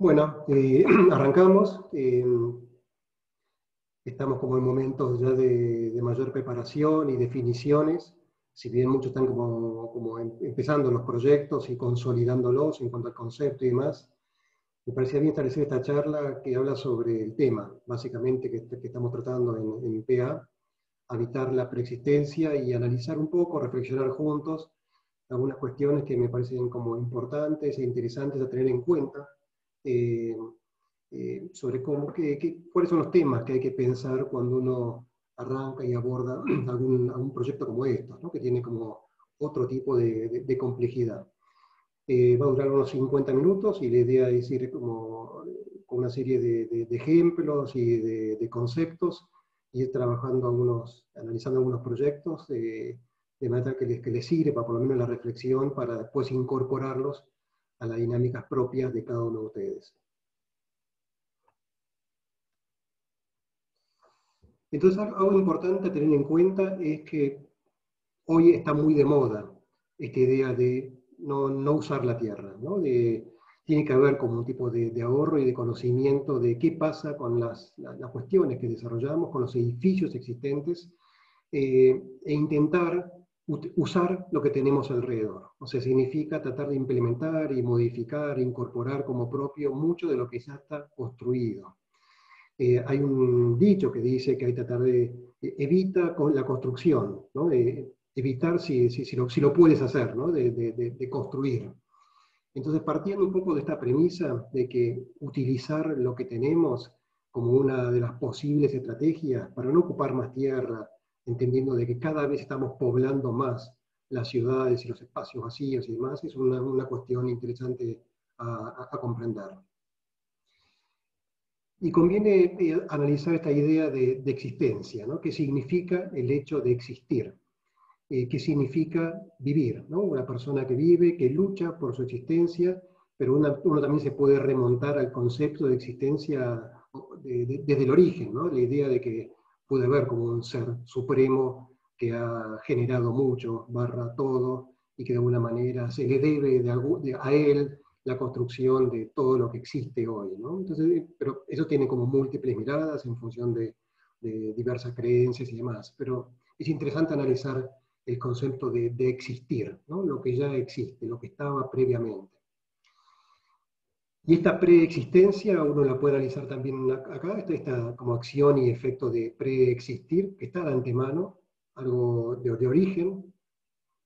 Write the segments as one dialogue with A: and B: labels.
A: Bueno, arrancamos. Estamos como en momentos ya de mayor preparación y definiciones, si bien muchos están como empezando los proyectos y consolidándolos en cuanto al concepto y demás. Me parecía bien establecer esta charla que habla sobre el tema, básicamente, que estamos tratando en PA, habitar la preexistencia y analizar un poco, reflexionar juntos algunas cuestiones que me parecen como importantes e interesantes a tener en cuenta. eh, Sobre cuáles son los temas que hay que pensar cuando uno arranca y aborda algún proyecto como estos, ¿no? Que tiene como otro tipo de complejidad. Va a durar unos 50 minutos y la idea es ir como con una serie de ejemplos y de conceptos, y ir trabajando analizando algunos proyectos, de manera que les sirva por lo menos la reflexión para después incorporarlos a las dinámicas propias de cada uno de ustedes. Entonces, algo importante a tener en cuenta es que hoy está muy de moda esta idea de no usar la tierra, ¿no? Tiene que haber como un tipo de ahorro y de conocimiento de qué pasa con las cuestiones que desarrollamos, con los edificios existentes, e intentar usar lo que tenemos alrededor. O sea, significa tratar de implementar y modificar, incorporar como propio mucho de lo que ya está construido. Hay un dicho que dice que hay que tratar de evita con la construcción, ¿no? Evitar si lo puedes hacer, ¿no? De construir. Entonces, partiendo un poco de esta premisa de que utilizar lo que tenemos como una de las posibles estrategias para no ocupar más tierra, entendiendo de que cada vez estamos poblando más las ciudades y los espacios vacíos y demás, es una cuestión interesante a comprender. Y conviene analizar esta idea de existencia, ¿no? ¿Qué significa el hecho de existir? ¿Qué significa vivir? ¿No? Una persona que vive, que lucha por su existencia, pero uno también se puede remontar al concepto de existencia desde el origen, ¿no? La idea de que puede haber como un ser supremo que ha generado mucho, barra todo, y que de alguna manera se le debe a él la construcción de todo lo que existe hoy, ¿no? Entonces, pero eso tiene como múltiples miradas en función de diversas creencias y demás, pero es interesante analizar el concepto de existir, ¿no? Lo que ya existe, lo que estaba previamente. Y esta preexistencia uno la puede analizar también acá, esta como acción y efecto de preexistir, que está de antemano, algo de origen,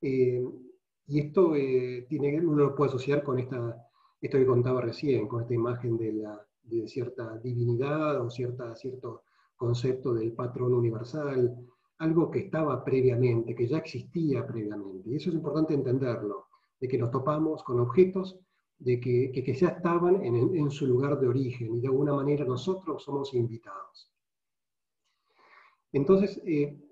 A: y esto uno lo puede asociar con esto que contaba recién, con esta imagen de cierta divinidad o cierto concepto del patrón universal, algo que estaba previamente, que ya existía previamente. Y eso es importante entenderlo, de que nos topamos con objetos que ya estaban en su lugar de origen, y de alguna manera nosotros somos invitados. Entonces,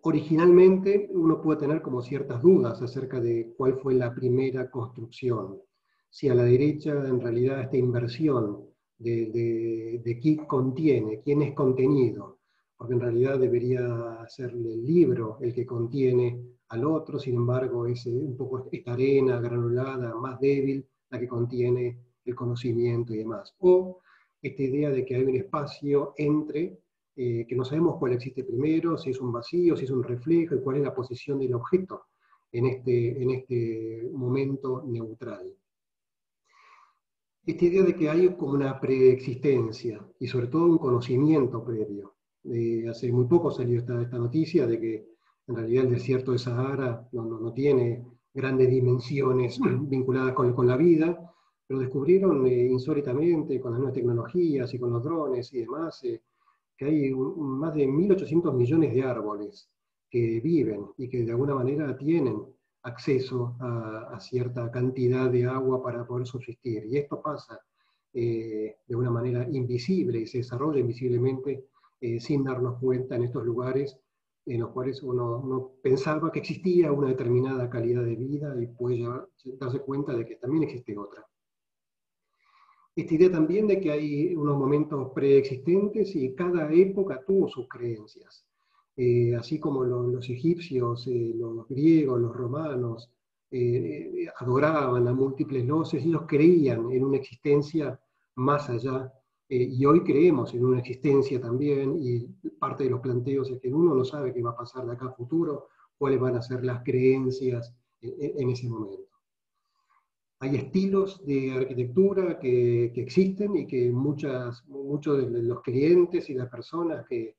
A: originalmente uno puede tener como ciertas dudas acerca de cuál fue la primera construcción. Si a la derecha en realidad esta inversión de qué contiene, quién es contenido, porque en realidad debería ser el libro el que contiene al otro, sin embargo es un poco esta arena granulada, más débil, la que contiene el conocimiento y demás. O esta idea de que hay un espacio entre que no sabemos cuál existe primero, si es un vacío, si es un reflejo, y cuál es la posición del objeto en este momento neutral. Esta idea de que hay como una preexistencia, y sobre todo un conocimiento previo. Hace muy poco salió esta noticia de que en realidad el desierto de Sahara no tiene grandes dimensiones vinculadas con la vida, pero descubrieron insólitamente con las nuevas tecnologías y con los drones y demás, que hay más de 1.800 millones de árboles que viven y que de alguna manera tienen acceso a cierta cantidad de agua para poder subsistir. Y esto pasa de una manera invisible y se desarrolla invisiblemente sin darnos cuenta en estos lugares en los cuales uno pensaba que existía una determinada calidad de vida y puede darse cuenta de que también existe otra. Esta idea también de que hay unos momentos preexistentes y cada época tuvo sus creencias. Así como los egipcios, los griegos, los romanos, adoraban a múltiples dioses, ellos creían en una existencia más allá, y hoy creemos en una existencia también, y parte de los planteos es que uno no sabe qué va a pasar de acá a futuro, cuáles van a ser las creencias en ese momento. Hay estilos de arquitectura que existen y que muchos de los clientes y las personas que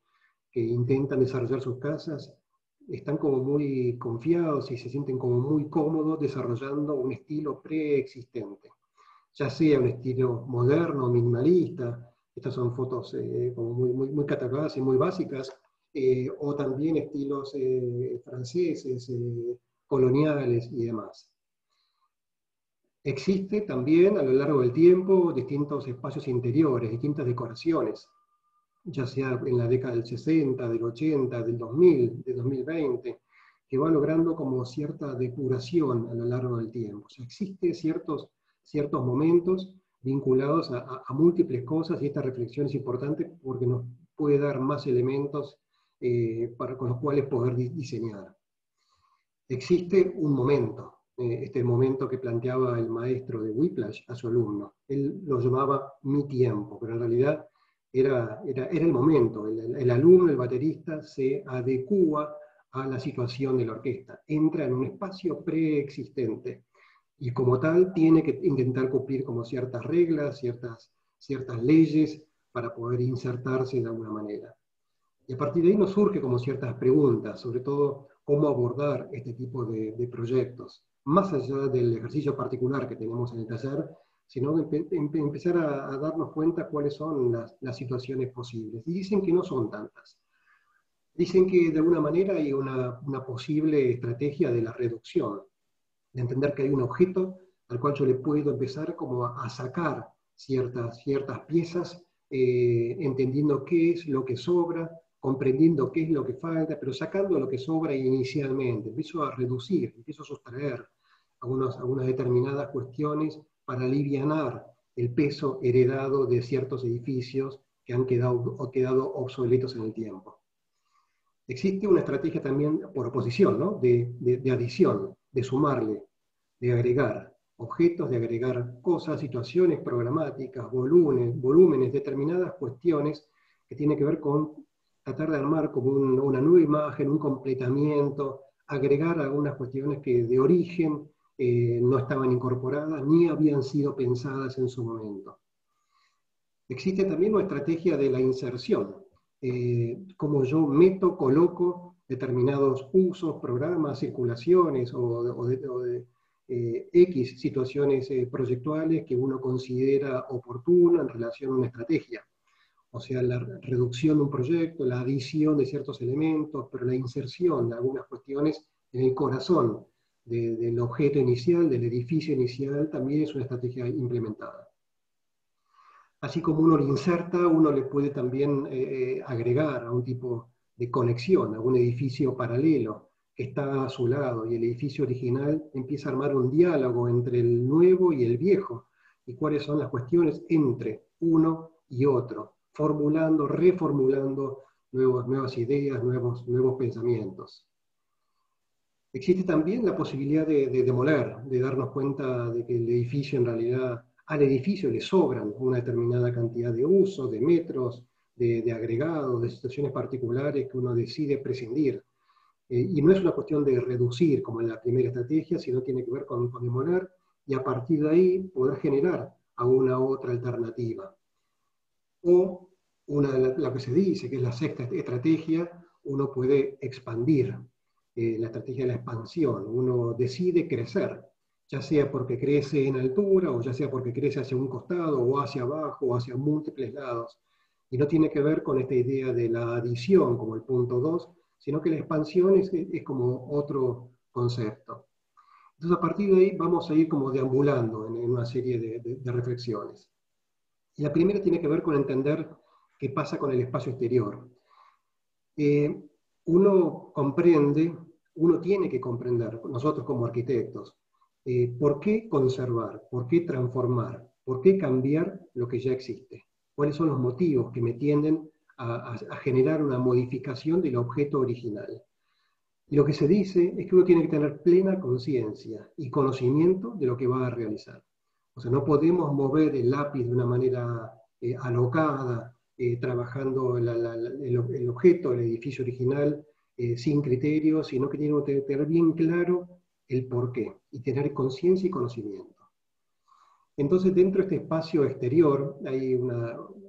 A: intentan desarrollar sus casas están como muy confiados y se sienten como muy cómodos desarrollando un estilo preexistente, ya sea un estilo moderno, minimalista, estas son fotos como muy catalogadas y muy básicas, o también estilos franceses, coloniales y demás. Existe también a lo largo del tiempo distintos espacios interiores, distintas decoraciones, ya sea en la década del 60, del 80, del 2000, del 2020, que va logrando como cierta depuración a lo largo del tiempo. O sea, existen ciertos momentos vinculados a múltiples cosas y esta reflexión es importante porque nos puede dar más elementos con los cuales poder diseñar. Existe un momento, este momento que planteaba el maestro de Whiplash a su alumno. Él lo llamaba mi tiempo, pero en realidad era el momento. El alumno, el baterista, se adecúa a la situación de la orquesta, entra en un espacio preexistente y como tal tiene que intentar cumplir como ciertas reglas, ciertas leyes para poder insertarse de alguna manera. Y a partir de ahí nos surge como ciertas preguntas, sobre todo cómo abordar este tipo de proyectos, más allá del ejercicio particular que tenemos en el taller, sino empezar a darnos cuenta cuáles son las situaciones posibles. Y dicen que no son tantas. Dicen que de alguna manera hay una posible estrategia de la reducción, de entender que hay un objeto al cual yo le puedo empezar como a sacar ciertas piezas, entendiendo qué es lo que sobra, comprendiendo qué es lo que falta, pero sacando lo que sobra inicialmente. Empiezo a reducir, empiezo a sustraer algunas determinadas cuestiones para alivianar el peso heredado de ciertos edificios que han quedado obsoletos en el tiempo. Existe una estrategia también por oposición, ¿no? de adición, de sumarle, de agregar objetos, de agregar cosas, situaciones programáticas, volúmenes, determinadas cuestiones que tienen que ver con tratar de armar como una nueva imagen, un completamiento, agregar algunas cuestiones que de origen no estaban incorporadas ni habían sido pensadas en su momento. Existe también una estrategia de la inserción, como yo coloco determinados usos, programas, circulaciones o de X situaciones proyectuales que uno considera oportunas en relación a una estrategia. O sea, la reducción de un proyecto, la adición de ciertos elementos, pero la inserción de algunas cuestiones en el corazón del objeto inicial, del edificio inicial, también es una estrategia implementada. Así como uno le inserta, uno le puede también agregar a un tipo de conexión, a un edificio paralelo que está a su lado, y el edificio original empieza a armar un diálogo entre el nuevo y el viejo, y cuáles son las cuestiones entre uno y otro, formulando, reformulando nuevas ideas, nuevos pensamientos. Existe también la posibilidad de demoler, de darnos cuenta de que el edificio en realidad, al edificio le sobran una determinada cantidad de usos, de metros, de agregados, de situaciones particulares que uno decide prescindir. Y no es una cuestión de reducir como en la primera estrategia, sino tiene que ver con demoler y a partir de ahí poder generar alguna otra alternativa. O la que se dice, que es la sexta estrategia, uno puede expandir, la estrategia de la expansión. Uno decide crecer, ya sea porque crece en altura, o ya sea porque crece hacia un costado, o hacia abajo, o hacia múltiples lados. Y no tiene que ver con esta idea de la adición como el punto 2, sino que la expansión es como otro concepto. Entonces a partir de ahí vamos a ir como deambulando en una serie de reflexiones. Y la primera tiene que ver con entender qué pasa con el espacio exterior. Uno comprende, uno tiene que comprender, nosotros como arquitectos, por qué conservar, por qué transformar, por qué cambiar lo que ya existe. ¿Cuáles son los motivos que me tienden a generar una modificación del objeto original? Y lo que se dice es que uno tiene que tener plena conciencia y conocimiento de lo que va a realizar. O sea, no podemos mover el lápiz de una manera alocada, trabajando el objeto, el edificio original, sin criterios, sino que tenemos que tener bien claro el porqué y tener conciencia y conocimiento. Entonces, dentro de este espacio exterior,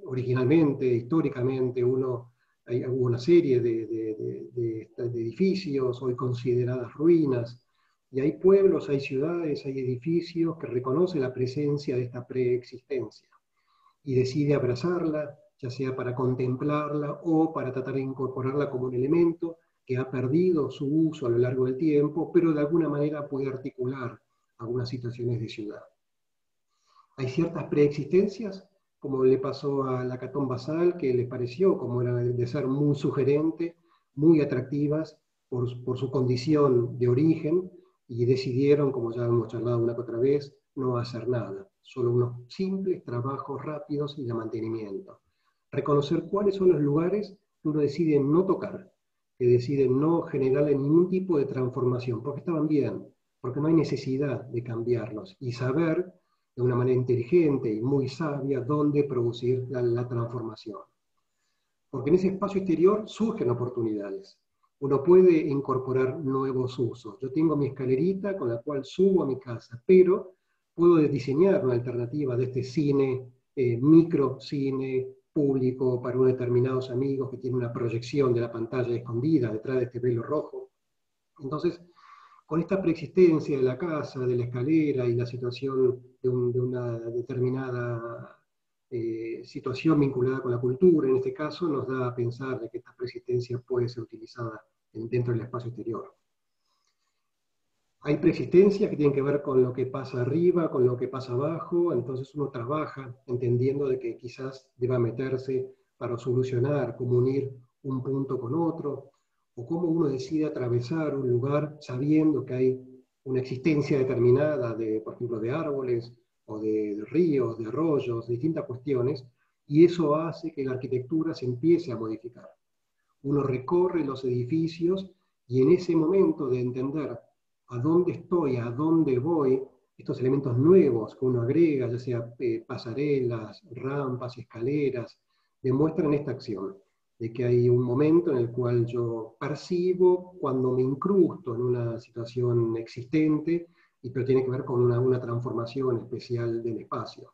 A: originalmente, históricamente, hubo una serie de edificios, hoy consideradas ruinas, y hay pueblos, hay ciudades, hay edificios que reconocen la presencia de esta preexistencia y decide abrazarla, ya sea para contemplarla o para tratar de incorporarla como un elemento que ha perdido su uso a lo largo del tiempo, pero de alguna manera puede articular algunas situaciones de ciudad. Hay ciertas preexistencias, como le pasó a la Catón Basal, que les pareció, como era de ser muy sugerente, muy atractivas por su condición de origen, y decidieron, como ya hemos charlado una que otra vez, no hacer nada, solo unos simples trabajos rápidos y de mantenimiento. Reconocer cuáles son los lugares que uno decide no tocar, que decide no generarle ningún tipo de transformación, porque estaban bien, porque no hay necesidad de cambiarlos, y saber de una manera inteligente y muy sabia dónde producir la transformación. Porque en ese espacio exterior surgen oportunidades. Uno puede incorporar nuevos usos. Yo tengo mi escalerita con la cual subo a mi casa, pero puedo diseñar una alternativa de este cine, micro cine público para unos determinados amigos que tiene una proyección de la pantalla escondida detrás de este velo rojo. Entonces, con esta preexistencia de la casa, de la escalera y la situación de una determinada situación vinculada con la cultura, en este caso, nos da a pensar de que esta preexistencia puede ser utilizada dentro del espacio exterior. Hay preexistencias que tienen que ver con lo que pasa arriba, con lo que pasa abajo, entonces uno trabaja entendiendo de que quizás deba meterse para solucionar, cómo unir un punto con otro, o cómo uno decide atravesar un lugar sabiendo que hay una existencia determinada de, por ejemplo, de árboles, o de ríos, de arroyos, de distintas cuestiones, y eso hace que la arquitectura se empiece a modificar. Uno recorre los edificios y en ese momento de entender a dónde estoy, a dónde voy, estos elementos nuevos que uno agrega, ya sea pasarelas, rampas, escaleras, demuestran esta acción, de que hay un momento en el cual yo percibo cuando me incrusto en una situación existente, pero tiene que ver con una transformación especial del espacio.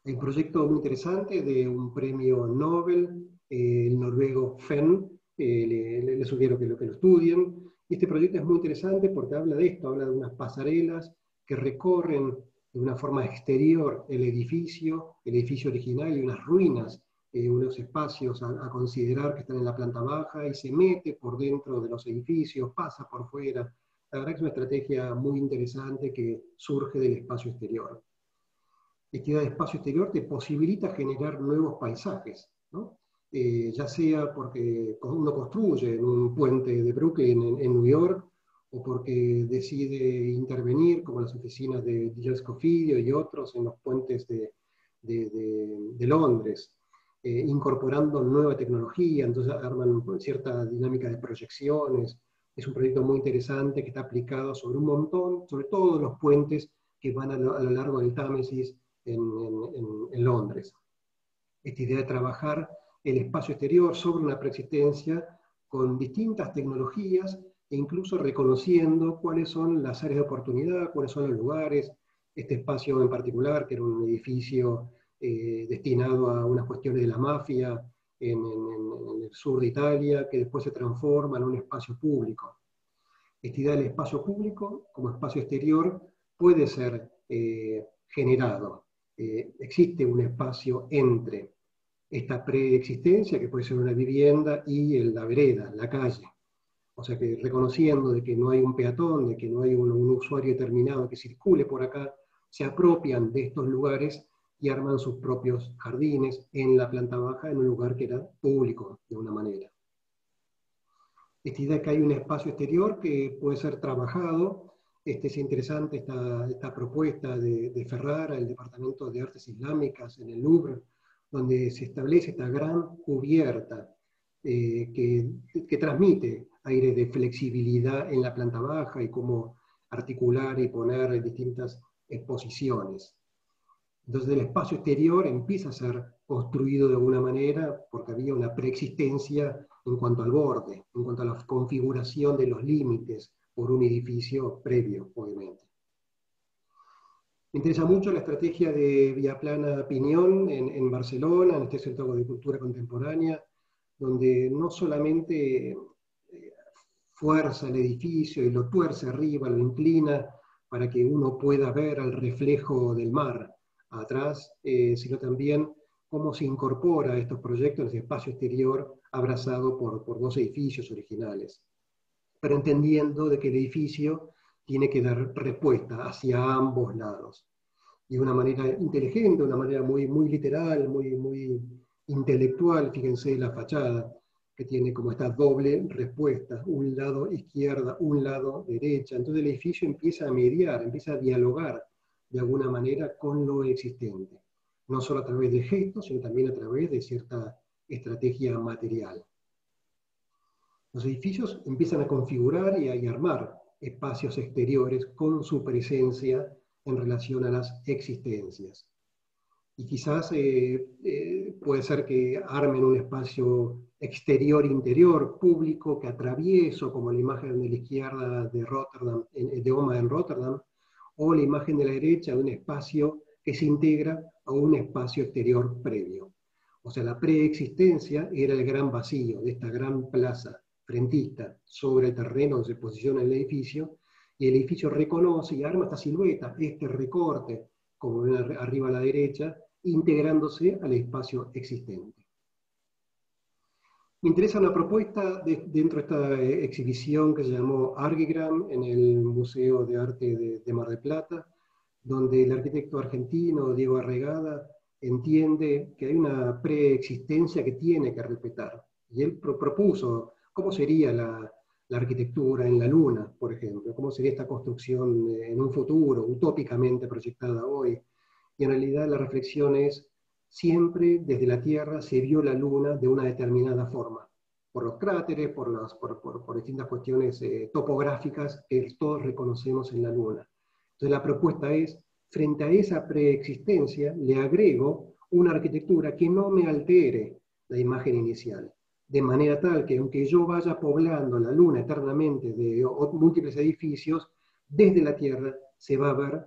A: Hay un proyecto muy interesante de un premio Nobel, el noruego Fenn, les sugiero que lo estudien. Este proyecto es muy interesante porque habla de esto, habla de unas pasarelas que recorren de una forma exterior el edificio original y unas ruinas, unos espacios a considerar que están en la planta baja y se mete por dentro de los edificios, pasa por fuera. La verdad que es una estrategia muy interesante que surge del espacio exterior. Esta idea de espacio exterior te posibilita generar nuevos paisajes, ¿no? Ya sea porque uno construye en un puente de Brooklyn en New York, o porque decide intervenir, como las oficinas de Digital Scofidio y otros, en los puentes de Londres, incorporando nueva tecnología, entonces arman cierta dinámica de proyecciones. Es un proyecto muy interesante que está aplicado sobre un montón, sobre todos los puentes que van a lo largo del Támesis, en Londres. Esta idea de trabajar el espacio exterior sobre una preexistencia con distintas tecnologías e incluso reconociendo cuáles son las áreas de oportunidad, cuáles son los lugares. Este espacio en particular, que era un edificio destinado a unas cuestiones de la mafia en el sur de Italia, que después se transforma en un espacio público. Esta idea del espacio público como espacio exterior puede ser generado. Existe un espacio entre esta preexistencia, que puede ser una vivienda, y la vereda, la calle. O sea que reconociendo de que no hay un peatón, de que no hay un usuario determinado que circule por acá, se apropian de estos lugares y arman sus propios jardines en la planta baja, en un lugar que era público, de una manera. Esta idea de que hay un espacio exterior que puede ser trabajado. Es interesante esta propuesta de Ferrara, el Departamento de Artes Islámicas en el Louvre, donde se establece esta gran cubierta que transmite aire de flexibilidad en la planta baja y cómo articular y poner distintas exposiciones. Entonces el espacio exterior empieza a ser construido de alguna manera porque había una preexistencia en cuanto al borde, en cuanto a la configuración de los límites por un edificio previo, obviamente. Me interesa mucho la estrategia de Viaplana Piñón en Barcelona, en este Centro de Cultura Contemporánea, donde no solamente fuerza el edificio y lo tuerce arriba, lo inclina para que uno pueda ver el reflejo del mar atrás, sino también cómo se incorpora a estos proyectos en ese espacio exterior abrazado por dos edificios originales, pero entendiendo de que el edificio tiene que dar respuesta hacia ambos lados. Y de una manera inteligente, de una manera muy, muy literal, muy, muy intelectual, fíjense la fachada, que tiene como esta doble respuesta, un lado izquierda, un lado derecha. Entonces el edificio empieza a mediar, empieza a dialogar de alguna manera con lo existente, no solo a través de gestos, sino también a través de cierta estrategia material. Los edificios empiezan a configurar y a armar espacios exteriores con su presencia en relación a las existencias. Y quizás puede ser que armen un espacio exterior-interior, público, que atravieso, como la imagen de la izquierda de Rotterdam, de OMA en Rotterdam, o la imagen de la derecha de un espacio que se integra a un espacio exterior previo. O sea, la preexistencia era el gran vacío de esta gran plaza frentista sobre el terreno donde se posiciona el edificio, y el edificio reconoce y arma esta silueta, este recorte, como ven arriba a la derecha, integrándose al espacio existente. Me interesa una propuesta dentro de esta exhibición que se llamó Argigram en el Museo de Arte de Mar del Plata, donde el arquitecto argentino Diego Arregada entiende que hay una preexistencia que tiene que respetar. Y él propuso cómo sería la arquitectura en la Luna, por ejemplo, cómo sería esta construcción en un futuro, utópicamente proyectada hoy. Y en realidad la reflexión es, siempre desde la Tierra se vio la Luna de una determinada forma, por los cráteres, por distintas cuestiones topográficas que todos reconocemos en la Luna. Entonces la propuesta es, frente a esa preexistencia, le agrego una arquitectura que no me altere la imagen inicial, de manera tal que aunque yo vaya poblando la Luna eternamente de múltiples edificios, desde la Tierra se va a ver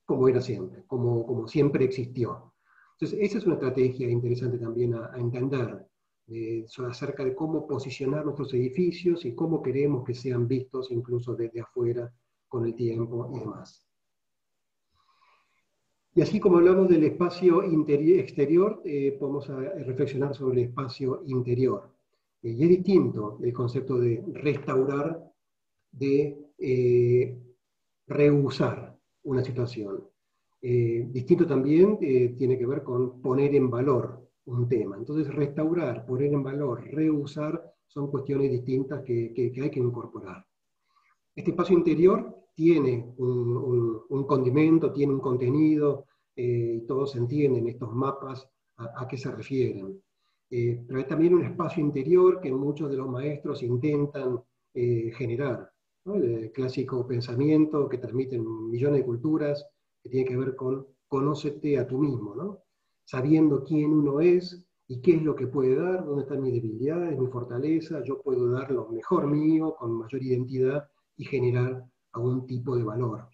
A: como era siempre, como siempre existió. Entonces, esa es una estrategia interesante también a entender, acerca de cómo posicionar nuestros edificios y cómo queremos que sean vistos incluso desde afuera con el tiempo y demás. Y así como hablamos del espacio exterior, podemos reflexionar sobre el espacio interior. Y es distinto el concepto de restaurar, de reusar una situación. Distinto también tiene que ver con poner en valor un tema. Entonces, restaurar, poner en valor, reusar, son cuestiones distintas que hay que incorporar. Este espacio interior tiene un condimento, tiene un contenido, y todos entienden estos mapas a qué se refieren. Pero hay también un espacio interior que muchos de los maestros intentan generar, ¿no? El clásico pensamiento que transmiten millones de culturas, que tiene que ver con conócete a tú mismo, ¿no? Sabiendo quién uno es y qué es lo que puede dar, dónde están mis debilidades, mi fortaleza, yo puedo dar lo mejor mío, con mayor identidad, y generar algún tipo de valor.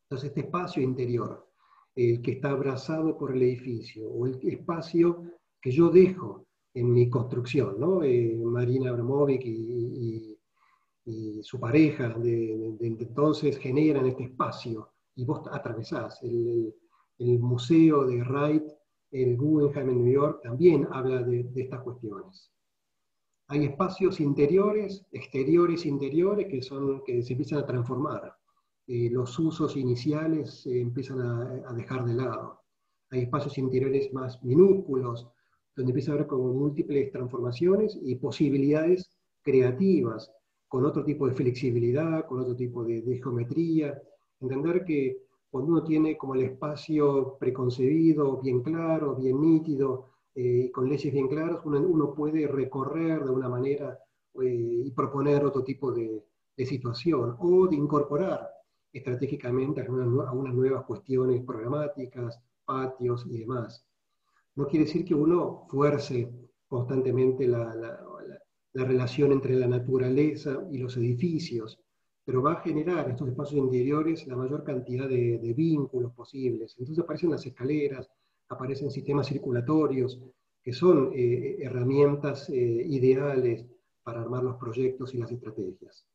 A: Entonces este espacio interior, el que está abrazado por el edificio, o el espacio que yo dejo en mi construcción, ¿no? Marina Abramovic y su pareja de entonces generan este espacio, y vos atravesás. El museo de Wright, el Guggenheim en New York, también habla de estas cuestiones. Hay espacios interiores, exteriores, interiores, que se empiezan a transformar. Los usos iniciales se empiezan a dejar de lado. Hay espacios interiores más minúsculos, donde empieza a haber como múltiples transformaciones y posibilidades creativas, con otro tipo de flexibilidad, con otro tipo de geometría. Entender que cuando uno tiene como el espacio preconcebido, bien claro, bien nítido, con leyes bien claras, uno puede recorrer de una manera y proponer otro tipo de situación, o de incorporar estratégicamente a unas nuevas cuestiones programáticas, patios y demás. No quiere decir que uno fuerce constantemente la relación entre la naturaleza y los edificios, pero va a generar estos espacios interiores la mayor cantidad de vínculos posibles. Entonces aparecen las escaleras, aparecen sistemas circulatorios, que son herramientas ideales para armar los proyectos y las estrategias.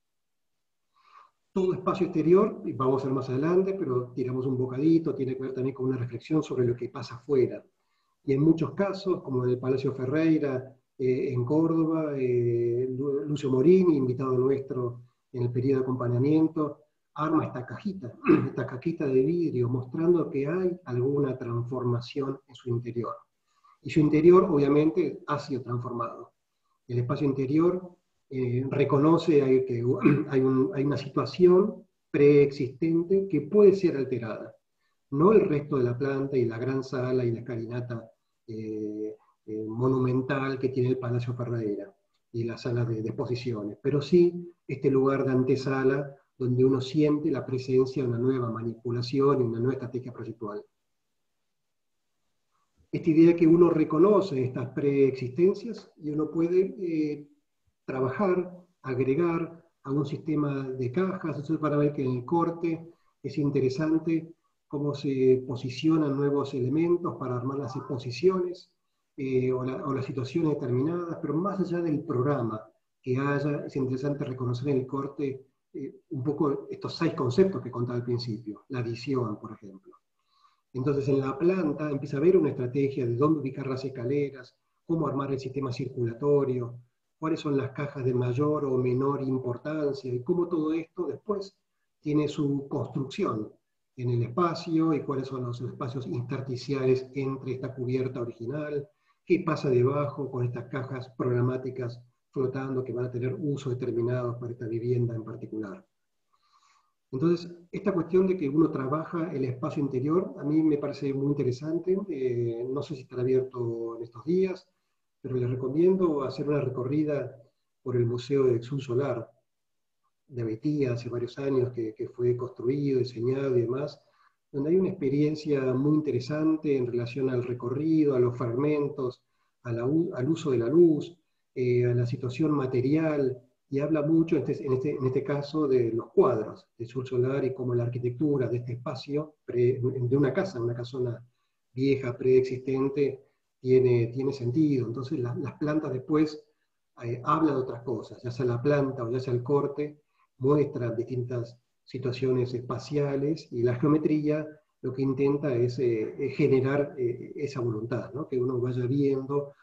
A: Todo espacio exterior, y vamos a ver más adelante, pero tiramos un bocadito, tiene que ver también con una reflexión sobre lo que pasa afuera. Y en muchos casos, como en el Palacio Ferreira, en Córdoba, Lucio Morini, invitado nuestro en el periodo de acompañamiento, arma esta cajita de vidrio, mostrando que hay alguna transformación en su interior. Y su interior, obviamente, ha sido transformado. El espacio interior reconoce que hay una situación preexistente que puede ser alterada. No el resto de la planta y la gran sala y la escalinata monumental que tiene el Palacio Ferreira y las salas de exposiciones, pero sí este lugar de antesala donde uno siente la presencia de una nueva manipulación y una nueva estrategia proyectual. Esta idea que uno reconoce estas preexistencias y uno puede trabajar, agregar a un sistema de cajas. Eso es para ver que en el corte es interesante cómo se posicionan nuevos elementos para armar las exposiciones o las situaciones determinadas, pero más allá del programa que haya, es interesante reconocer en el corte un poco estos 6 conceptos que contaba al principio, la visión, por ejemplo. Entonces en la planta empieza a haber una estrategia de dónde ubicar las escaleras, cómo armar el sistema circulatorio, cuáles son las cajas de mayor o menor importancia, y cómo todo esto después tiene su construcción en el espacio, y cuáles son los espacios intersticiales entre esta cubierta original, qué pasa debajo con estas cajas programáticas flotando que van a tener usos determinados para esta vivienda en particular. Entonces, esta cuestión de que uno trabaja el espacio interior, a mí me parece muy interesante. No sé si estará abierto en estos días, pero les recomiendo hacer una recorrida por el Museo de Exul Solar de Abetía, hace varios años que fue construido, diseñado y demás, donde hay una experiencia muy interesante en relación al recorrido, a los fragmentos, al uso de la luz, a la situación material, y habla mucho en este caso de los cuadros de Exul Solar y cómo la arquitectura de este espacio, de una casona vieja, preexistente, tiene sentido. Entonces las plantas después hablan de otras cosas, ya sea la planta o ya sea el corte, muestra distintas situaciones espaciales, y la geometría lo que intenta es generar esa voluntad, ¿no? Que uno vaya viendo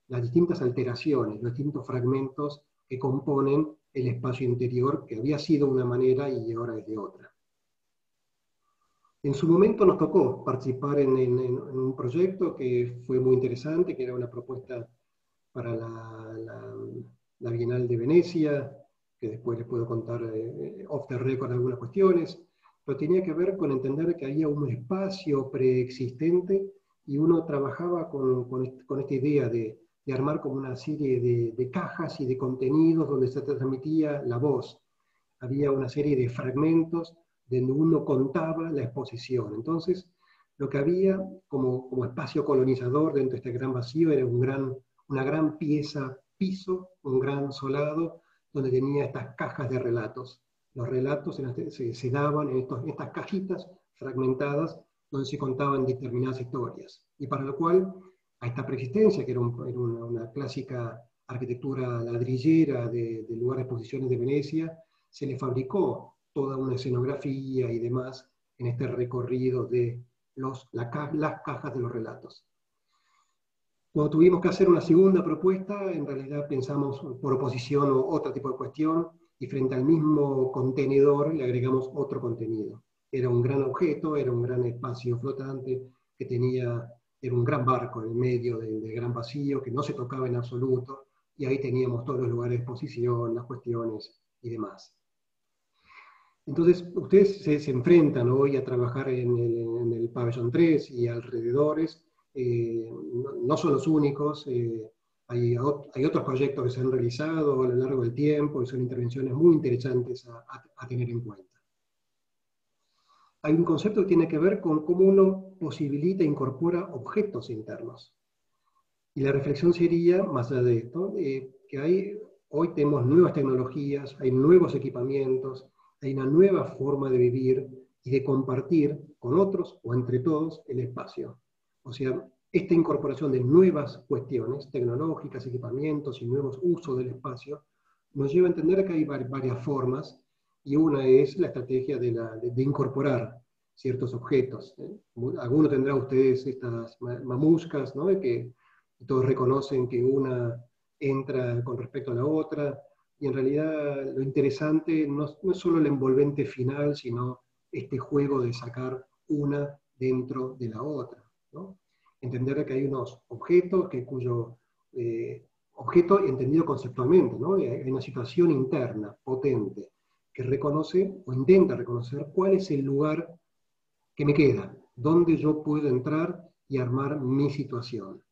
A: las distintas alteraciones, los distintos fragmentos que componen el espacio interior, que había sido una manera y ahora es de otra. En su momento nos tocó participar en un proyecto que fue muy interesante, que era una propuesta para la Bienal de Venecia, que después les puedo contar off the record algunas cuestiones, pero tenía que ver con entender que había un espacio preexistente y uno trabajaba con esta idea de armar como una serie de cajas y de contenidos donde se transmitía la voz. Había una serie de fragmentos donde uno contaba la exposición. Entonces, lo que había como espacio colonizador dentro de este gran vacío era una gran pieza piso, un gran solado, donde tenía estas cajas de relatos. Los relatos se daban en estas cajitas fragmentadas, donde se contaban determinadas historias. Y para lo cual, a esta preexistencia, que era una clásica arquitectura ladrillera del lugar de exposiciones de Venecia, se le fabricó toda una escenografía y demás en este recorrido de las cajas de los relatos. Cuando tuvimos que hacer una segunda propuesta, en realidad pensamos por oposición o otro tipo de cuestión, y frente al mismo contenedor le agregamos otro contenido. Era un gran objeto, era un gran espacio flotante, era un gran barco en el medio del gran vacío, que no se tocaba en absoluto, y ahí teníamos todos los lugares de exposición, las cuestiones y demás. Entonces, ustedes se enfrentan hoy a trabajar en el pabellón 3 y alrededores. No son los únicos, hay otros proyectos que se han realizado a lo largo del tiempo y son intervenciones muy interesantes a tener en cuenta. hay un concepto que tiene que ver con cómo uno posibilita e incorpora objetos internos. Y la reflexión sería, más allá de esto, hoy tenemos nuevas tecnologías, hay nuevos equipamientos, hay una nueva forma de vivir y de compartir con otros o entre todos el espacio. O sea, esta incorporación de nuevas cuestiones tecnológicas, equipamientos y nuevos usos del espacio nos lleva a entender que hay varias formas, y una es la estrategia de incorporar ciertos objetos. Algunos tendrán ustedes estas mamuscas, ¿no? Que todos reconocen que una entra con respecto a la otra, y en realidad lo interesante no es solo el envolvente final, sino este juego de sacar una dentro de la otra, ¿no? Entender que hay unos objetos cuyo objeto entendido conceptualmente, ¿no? Hay una situación interna, potente, que reconoce o intenta reconocer cuál es el lugar que me queda, dónde yo puedo entrar y armar mi situación.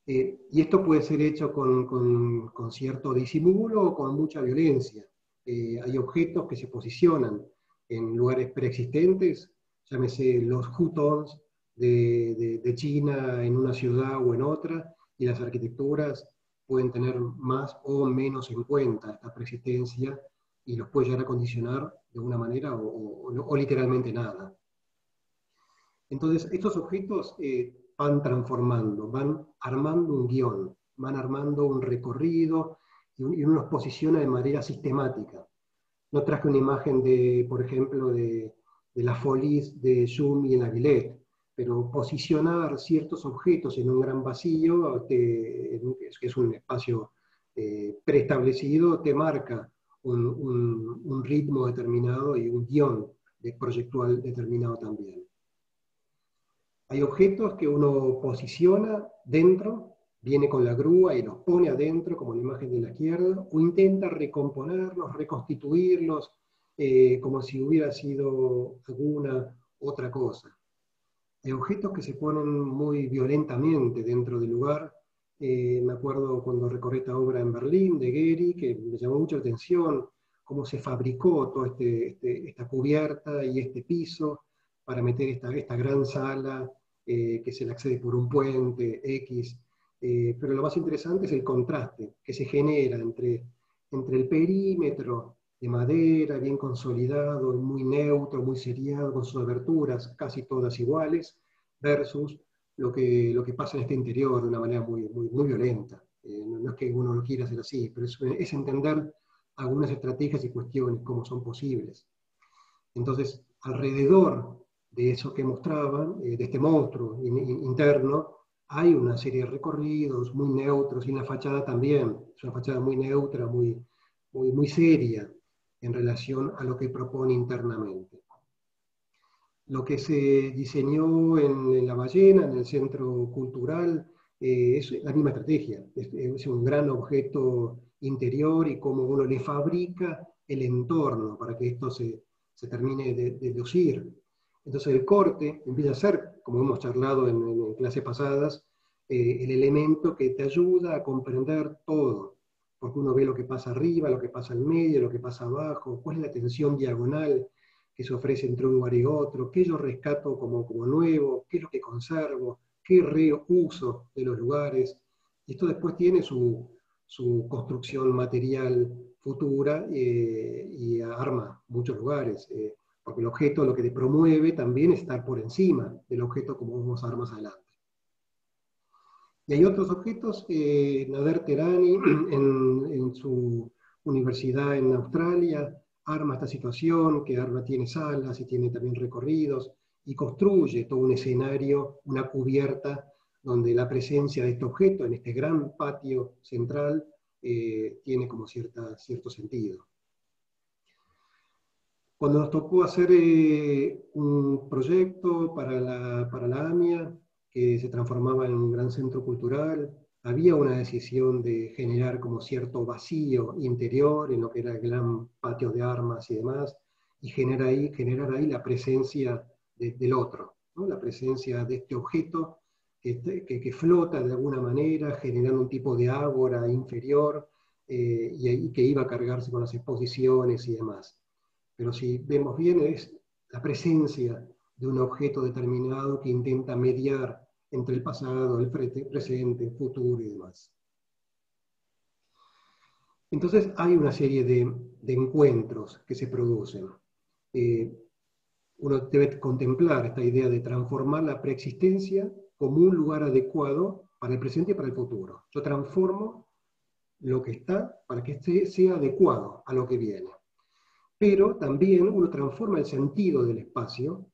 A: Y esto puede ser hecho con cierto disimulo o con mucha violencia. Hay objetos que se posicionan en lugares preexistentes, llámese los hutons de China en una ciudad o en otra, y las arquitecturas pueden tener más o menos en cuenta esta preexistencia y los puede llegar a condicionar de una manera o literalmente nada. Entonces, estos objetos van transformando, van armando un guión, van armando un recorrido y uno los posiciona de manera sistemática. No traje una imagen por ejemplo, de la Folies de Jung y en Aguillet, pero posicionar ciertos objetos en un gran vacío, que es un espacio preestablecido, te marca un ritmo determinado y un guión proyectual determinado también. Hay objetos que uno posiciona dentro, viene con la grúa y los pone adentro, como la imagen de la izquierda, o intenta recomponerlos, reconstituirlos, como si hubiera sido alguna otra cosa. Hay objetos que se ponen muy violentamente dentro del lugar. Me acuerdo cuando recorrí esta obra en Berlín, de Gehry, que me llamó mucho la atención cómo se fabricó toda esta cubierta y este piso para meter esta gran sala, que se le accede por un puente X. Pero lo más interesante es el contraste que se genera entre el perímetro de madera, bien consolidado, muy neutro, muy seriado, con sus aberturas casi todas iguales, versus lo que pasa en este interior de una manera muy violenta. No es que uno lo quiera hacer así, pero es entender algunas estrategias y cuestiones, cómo son posibles. Entonces, alrededor de eso que mostraban, de este monstruo interno, hay una serie de recorridos muy neutros, y la fachada también, es una fachada muy neutra, muy seria en relación a lo que propone internamente. Lo que se diseñó en La Ballena, en el Centro Cultural, es la misma estrategia, es un gran objeto interior y cómo uno le fabrica el entorno para que esto se termine de lucir. Entonces el corte empieza a ser, como hemos charlado en clases pasadas, el elemento que te ayuda a comprender todo, porque uno ve lo que pasa arriba, lo que pasa al medio, lo que pasa abajo, cuál es la tensión diagonal que se ofrece entre un lugar y otro, qué yo rescato como nuevo, qué es lo que conservo, qué reuso de los lugares. Y esto después tiene su construcción material futura, y arma muchos lugares, porque el objeto lo que te promueve también es estar por encima del objeto, como vamos a ver más adelante. Y hay otros objetos, Nader Terani en su universidad en Australia arma esta situación, que tiene salas y tiene también recorridos, y construye todo un escenario, una cubierta, donde la presencia de este objeto en este gran patio central tiene como cierto sentido. Cuando nos tocó hacer un proyecto para la AMIA, que se transformaba en un gran centro cultural, había una decisión de generar como cierto vacío interior en lo que era el gran patio de armas y demás, y generar ahí la presencia del otro, ¿no? La presencia de este objeto que flota de alguna manera, generando un tipo de ágora inferior, y que iba a cargarse con las exposiciones y demás. Pero si vemos bien, es la presencia de un objeto determinado que intenta mediar entre el pasado, el presente, el futuro y demás. Entonces hay una serie de encuentros que se producen. Uno debe contemplar esta idea de transformar la preexistencia como un lugar adecuado para el presente y para el futuro. Yo transformo lo que está para que sea adecuado a lo que viene. Pero también uno transforma el sentido del espacio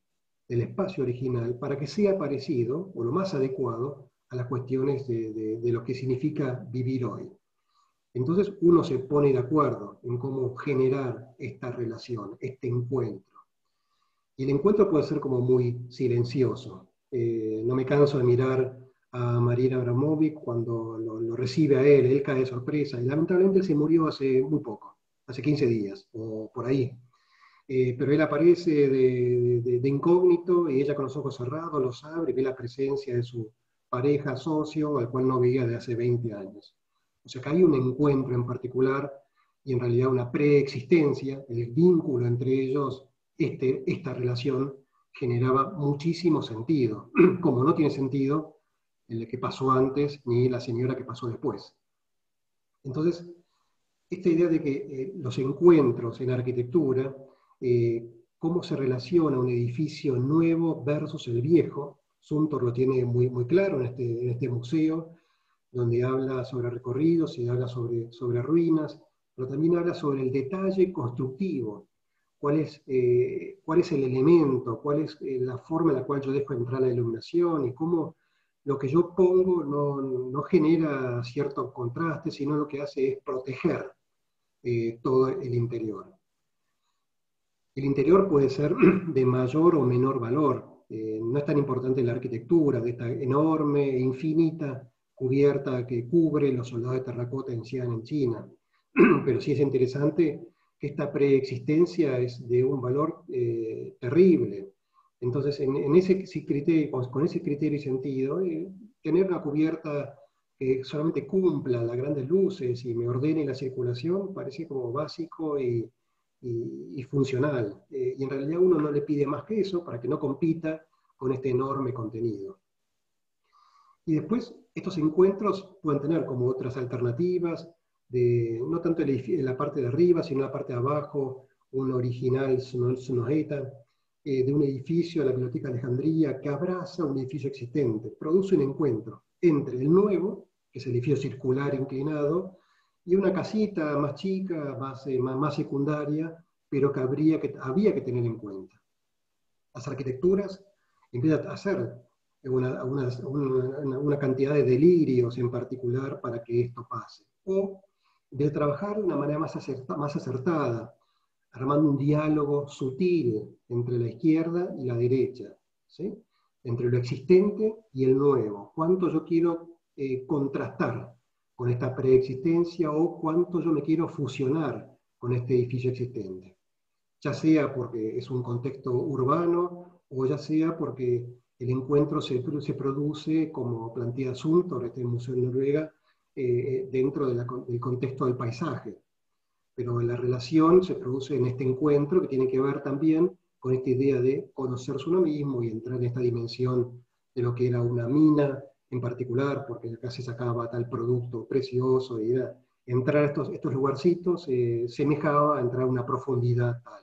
A: original, para que sea parecido o lo más adecuado a las cuestiones de lo que significa vivir hoy. Entonces uno se pone de acuerdo en cómo generar esta relación, este encuentro. Y el encuentro puede ser como muy silencioso. No me canso de mirar a Marina Abramovic cuando lo recibe a él cae de sorpresa, y lamentablemente él se murió hace muy poco, hace 15 días, o por ahí. Pero él aparece de incógnito, y ella con los ojos cerrados los abre y ve la presencia de su pareja, socio, al cual no veía de hace 20 años. O sea que hay un encuentro en particular, y en realidad una preexistencia, el vínculo entre ellos, esta relación, generaba muchísimo sentido, como no tiene sentido el que pasó antes ni la señora que pasó después. Entonces, esta idea de que los encuentros en arquitectura, cómo se relaciona un edificio nuevo versus el viejo, Zumthor lo tiene muy, muy claro en este museo, donde habla sobre recorridos y habla sobre ruinas, pero también habla sobre el detalle constructivo. ¿Cuál es el elemento? ¿Cuál es la forma en la cual yo dejo entrar la iluminación? Y cómo lo que yo pongo no genera cierto contraste, sino lo que hace es proteger todo el interior. El interior puede ser de mayor o menor valor. No es tan importante la arquitectura de esta enorme e infinita cubierta que cubre los soldados de terracota en Xi'an, en China. Pero sí es interesante que esta preexistencia es de un valor terrible. Entonces, con ese criterio y sentido, tener una cubierta que solamente cumpla las grandes luces y me ordene la circulación parece como básico y funcional. Y en realidad uno no le pide más que eso para que no compita con este enorme contenido. Y después estos encuentros pueden tener como otras alternativas, no tanto en la parte de arriba, sino en la parte de abajo, un original Sunoheta, de un edificio de la Biblioteca de Alejandría que abraza un edificio existente, produce un encuentro entre el nuevo, que es el edificio circular inclinado, y una casita más chica, más secundaria, pero que había que tener en cuenta. Las arquitecturas empiezan a hacer una cantidad de delirios en particular para que esto pase. O de trabajar de una manera más acertada, armando un diálogo sutil entre la izquierda y la derecha, ¿sí? Entre lo existente y el nuevo. ¿Cuánto yo quiero contrastar con esta preexistencia o cuánto yo me quiero fusionar con este edificio existente? Ya sea porque es un contexto urbano o ya sea porque el encuentro se produce, como plantea Zumthor, este museo en Noruega, dentro del contexto del paisaje. Pero la relación se produce en este encuentro que tiene que ver también con esta idea de conocerse uno mismo y entrar en esta dimensión de lo que era una mina en particular, porque acá se sacaba tal producto precioso, y entrar a estos lugarcitos semejaba a entrar a una profundidad tal.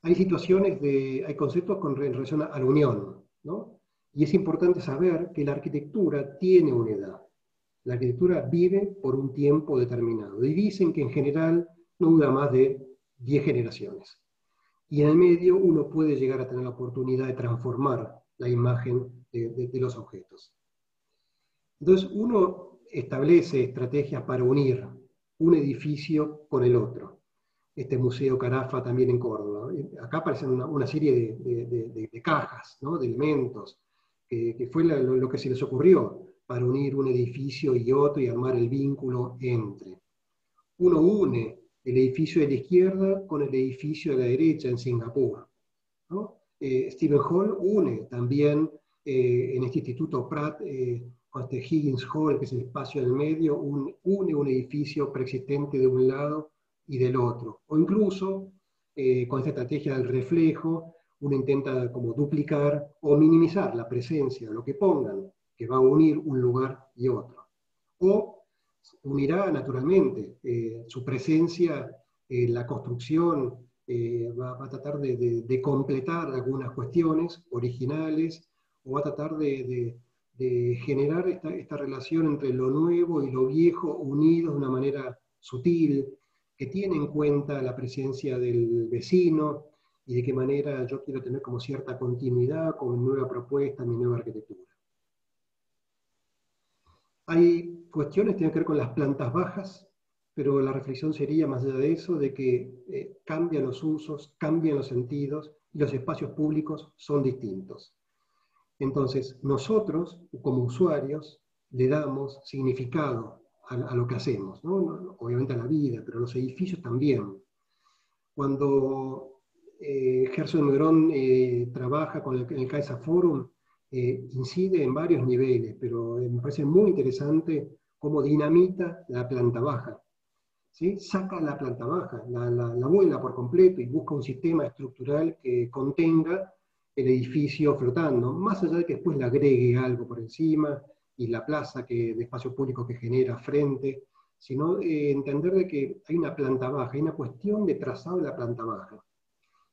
A: Hay conceptos en relación a la unión, ¿no? Y es importante saber que la arquitectura tiene una edad. La arquitectura vive por un tiempo determinado. Y dicen que en general no dura más de 10 generaciones. Y en el medio uno puede llegar a tener la oportunidad de transformar la imagen de los objetos. Entonces uno establece estrategias para unir un edificio con el otro. Este Museo Carafa también en Córdoba. Acá aparecen una serie de cajas, ¿no? De elementos, que fue lo que se les ocurrió para unir un edificio y otro y armar el vínculo entre. Uno une el edificio de la izquierda con el edificio de la derecha en Singapur, ¿no? Stephen Hall une también en este Instituto Pratt, con este Higgins Hall, que es el espacio del medio, une un edificio preexistente de un lado y del otro. O incluso con esta estrategia del reflejo, uno intenta como duplicar o minimizar la presencia, lo que pongan, que va a unir un lugar y otro. O unirá naturalmente su presencia, la construcción, va a tratar de completar algunas cuestiones originales, o va a tratar de generar esta relación entre lo nuevo y lo viejo unidos de una manera sutil, que tiene en cuenta la presencia del vecino y de qué manera yo quiero tener como cierta continuidad con mi nueva propuesta, mi nueva arquitectura. Hay cuestiones que tienen que ver con las plantas bajas, pero la reflexión sería, más allá de eso, de que cambian los usos, cambian los sentidos y los espacios públicos son distintos. Entonces, nosotros, como usuarios, le damos significado a lo que hacemos, ¿no? Obviamente a la vida, pero a los edificios también. Cuando Gerson Negrón trabaja con el CAESA Forum, incide en varios niveles, pero me parece muy interesante cómo dinamita la planta baja. ¿Sí? Saca la planta baja, la vuela por completo y busca un sistema estructural que contenga el edificio flotando, más allá de que después le agregue algo por encima y la plaza de espacio público que genera frente, sino entender de que hay una planta baja, hay una cuestión de trazado de la planta baja.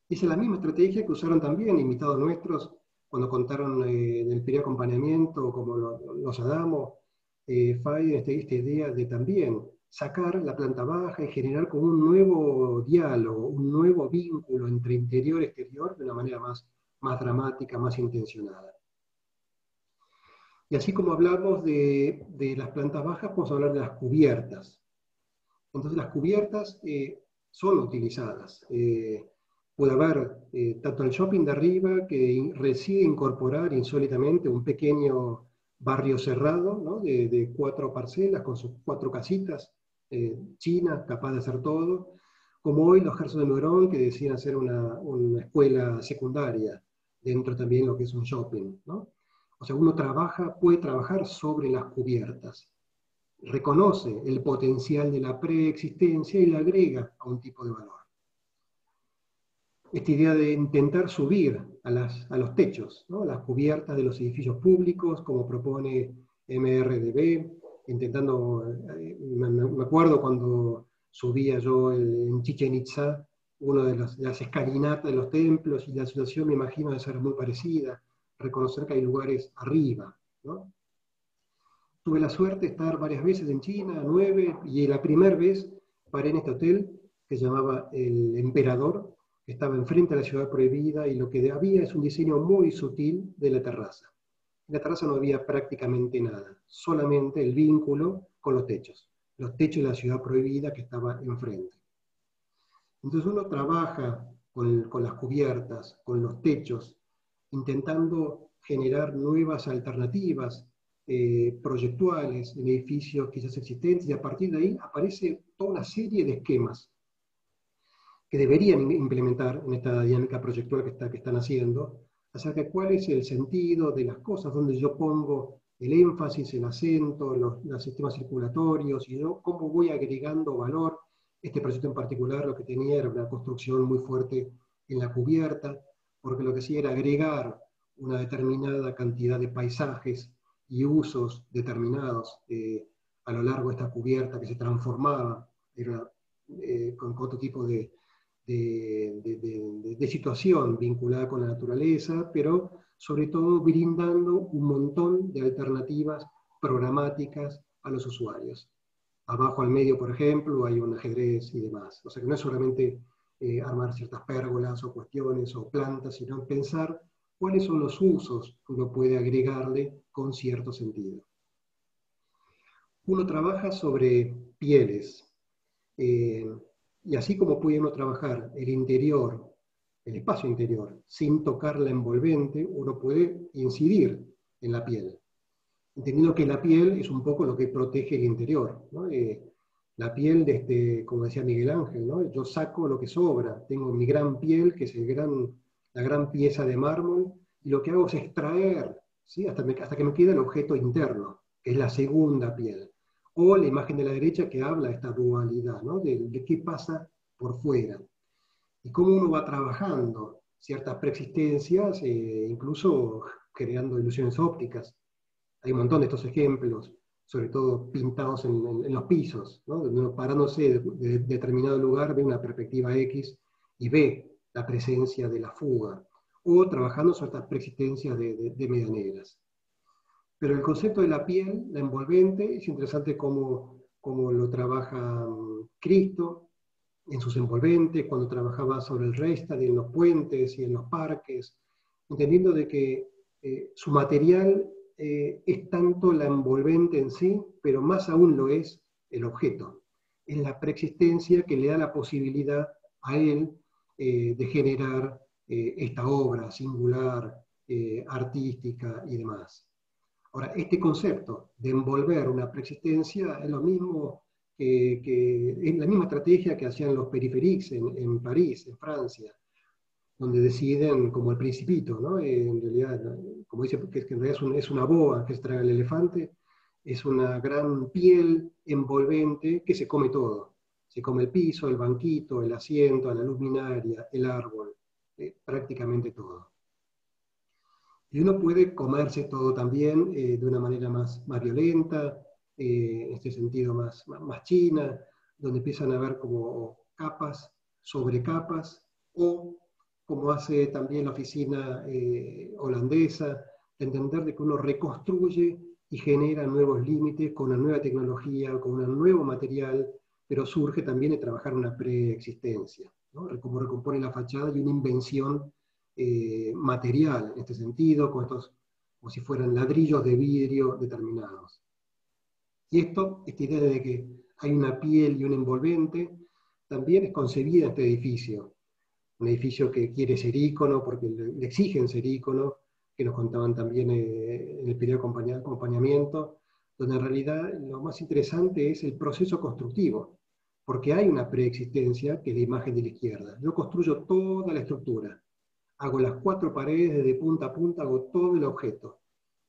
A: Esa es la misma estrategia que usaron también invitados nuestros cuando contaron del periodo de acompañamiento, como los Adamo, Fay, esta idea de también sacar la planta baja y generar como un nuevo diálogo, un nuevo vínculo entre interior y exterior de una manera más dramática, más intencionada. Y así como hablamos de las plantas bajas, podemos hablar de las cubiertas. Entonces las cubiertas son utilizadas. Puede haber tanto el shopping de arriba que decide incorporar insólitamente un pequeño barrio cerrado, ¿no? de 4 parcelas con sus 4 casitas, chinas, capaz de hacer todo, como hoy los Gerson de Negrón que deciden hacer una escuela secundaria, dentro también de lo que es un shopping, ¿no? O sea, uno puede trabajar sobre las cubiertas, reconoce el potencial de la preexistencia y le agrega a un tipo de valor. Esta idea de intentar subir a los techos, ¿no? Las cubiertas de los edificios públicos, como propone MRDB, intentando, me acuerdo cuando subía yo en Chichén Itzá, una de las escalinatas de los templos, y la situación me imagino de ser muy parecida, reconocer que hay lugares arriba, ¿no? Tuve la suerte de estar varias veces en China, 9, y la primera vez paré en este hotel que se llamaba El Emperador, que estaba enfrente de la Ciudad Prohibida, y lo que había es un diseño muy sutil de la terraza. En la terraza no había prácticamente nada, solamente el vínculo con los techos de la Ciudad Prohibida que estaba enfrente. Entonces uno trabaja con las cubiertas, con los techos, intentando generar nuevas alternativas proyectuales en edificios quizás existentes, y a partir de ahí aparece toda una serie de esquemas que deberían implementar en esta dinámica proyectual que están haciendo, acerca de cuál es el sentido de las cosas, donde yo pongo el énfasis, el acento, los sistemas circulatorios, y yo cómo voy agregando valor. Este proyecto en particular lo que tenía era una construcción muy fuerte en la cubierta, porque lo que hacía era agregar una determinada cantidad de paisajes y usos determinados a lo largo de esta cubierta que se transformaba, era, con otro tipo de situación vinculada con la naturaleza, pero sobre todo brindando un montón de alternativas programáticas a los usuarios. Abajo al medio, por ejemplo, hay un ajedrez y demás. O sea que no es solamente armar ciertas pérgolas o cuestiones o plantas, sino pensar cuáles son los usos que uno puede agregarle con cierto sentido. Uno trabaja sobre pieles, y así como puede uno trabajar el interior, el espacio interior, sin tocar la envolvente, uno puede incidir en la piel, entendiendo que la piel es un poco lo que protege el interior, ¿no? La piel, como decía Miguel Ángel, ¿no? Yo saco lo que sobra, tengo mi gran piel, que es la gran pieza de mármol, y lo que hago es extraer, ¿sí? hasta que me queda el objeto interno, que es la segunda piel. O la imagen de la derecha que habla de esta dualidad, ¿no? de qué pasa por fuera. y cómo uno va trabajando ciertas preexistencias, incluso creando ilusiones ópticas. Hay un montón de estos ejemplos, sobre todo pintados en los pisos, ¿no? Donde uno parándose de determinado lugar ve una perspectiva X y ve la presencia de la fuga, o trabajando sobre estas preexistencias de medianeras. Pero el concepto de la piel, la envolvente, es interesante cómo lo trabaja Cristo en sus envolventes, cuando trabajaba sobre el Reichstag y en los puentes y en los parques, entendiendo de que su material es tanto la envolvente en sí, pero más aún lo es el objeto. Es la preexistencia que le da la posibilidad a él de generar esta obra singular, artística y demás. Ahora, este concepto de envolver una preexistencia es lo mismo que es la misma estrategia que hacían los Periférix en París, en Francia, donde deciden, como el Principito, ¿no? En realidad, como dice, que en realidad es una boa que se traga el elefante, es una gran piel envolvente que se come todo. Se come el piso, el banquito, el asiento, la luminaria, el árbol, prácticamente todo. Y uno puede comerse todo también de una manera más violenta, en este sentido más china, donde empiezan a haber como capas sobre capas, o como hace también la oficina holandesa, de entender de que uno reconstruye y genera nuevos límites con una nueva tecnología, con un nuevo material, pero surge también de trabajar una preexistencia, ¿no? Como recompone la fachada y una invención material en este sentido, con estos, como si fueran ladrillos de vidrio determinados. Y esta idea de que hay una piel y un envolvente, también es concebida en este edificio. Un edificio que quiere ser ícono, porque le exigen ser ícono, que nos contaban también en el periodo de acompañamiento, donde en realidad lo más interesante es el proceso constructivo, porque hay una preexistencia que es la imagen de la izquierda. Yo construyo toda la estructura, hago las 4 paredes de punta a punta, hago todo el objeto.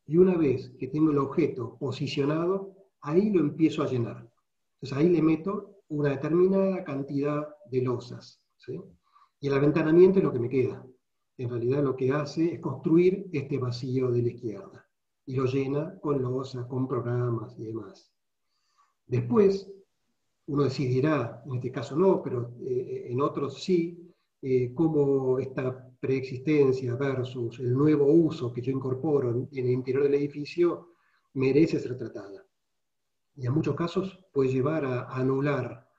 A: Y una vez que tengo el objeto posicionado, ahí lo empiezo a llenar. Entonces ahí le meto una determinada cantidad de losas, ¿sí? Y el aventanamiento es lo que me queda. En realidad lo que hace es construir este vacío de la izquierda. Y lo llena con losas, con programas y demás. Después, uno decidirá, en este caso no, pero en otros sí, cómo esta preexistencia versus el nuevo uso que yo incorporo en el interior del edificio merece ser tratada. Y en muchos casos puede llevar a anular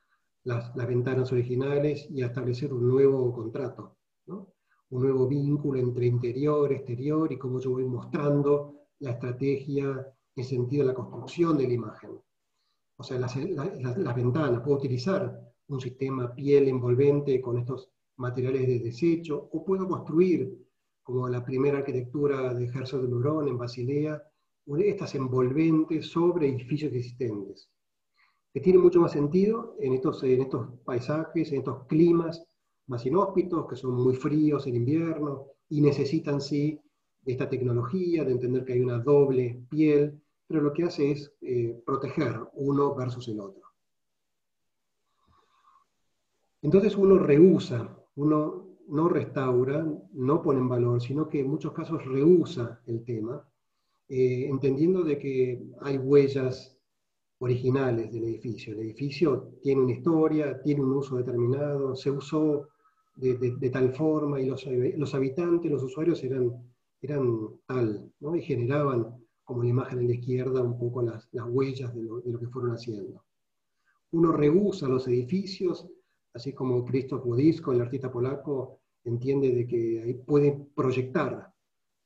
A: las ventanas originales y a establecer un nuevo contrato, ¿no? Un nuevo vínculo entre interior, exterior y cómo yo voy mostrando la estrategia en sentido de la construcción de la imagen. O sea, las ventanas, puedo utilizar un sistema piel envolvente con estos materiales de desecho, o puedo construir, como la primera arquitectura de Herzog de Meuron en Basilea, estas envolventes sobre edificios existentes, que tiene mucho más sentido en estos paisajes, en estos climas más inhóspitos, que son muy fríos en invierno, y necesitan sí de esta tecnología, de entender que hay una doble piel, pero lo que hace es proteger uno versus el otro. Entonces uno rehúsa, uno no restaura, no pone en valor, sino que en muchos casos rehúsa el tema, entendiendo de que hay huellas originales del edificio. El edificio tiene una historia, tiene un uso determinado, se usó de tal forma y los habitantes, los usuarios eran tal, ¿no? Y generaban como la imagen en la izquierda un poco las huellas de lo que fueron haciendo. Uno rehúsa los edificios, así como Krzysztof Wodiczko, el artista polaco, entiende de que ahí puede proyectar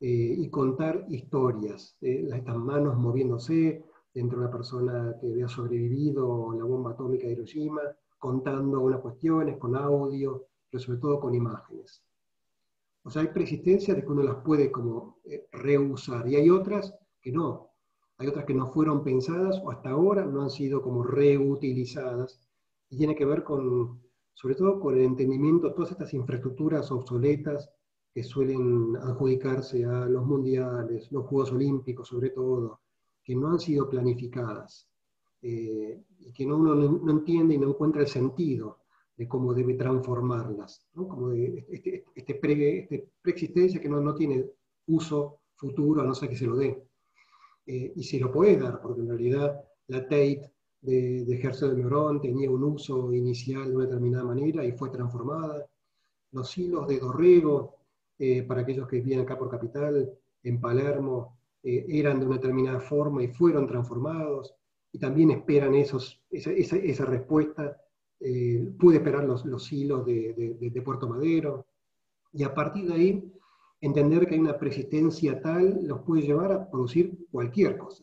A: y contar historias, estas manos moviéndose dentro de una persona que había sobrevivido a la bomba atómica de Hiroshima, contando unas cuestiones con audio, pero sobre todo con imágenes. O sea, hay preexistencias de que uno las puede como reusar, y hay otras que no. Hay otras que no fueron pensadas o hasta ahora no han sido como reutilizadas, y tiene que ver sobre todo con el entendimiento de todas estas infraestructuras obsoletas que suelen adjudicarse a los mundiales, los Juegos Olímpicos sobre todo, que no han sido planificadas, y que uno no entiende y no encuentra el sentido de cómo debe transformarlas, ¿no? Como de preexistencia que no tiene uso futuro a no ser que se lo dé. Y se lo puede dar, porque en realidad la Tate de Herzog de Meuron tenía un uso inicial de una determinada manera y fue transformada. Los hilos de Dorrego, para aquellos que viven acá por Capital, en Palermo, eran de una determinada forma y fueron transformados, y también esperan esa respuesta, pude esperar los hilos de Puerto Madero, y a partir de ahí, entender que hay una persistencia tal los puede llevar a producir cualquier cosa.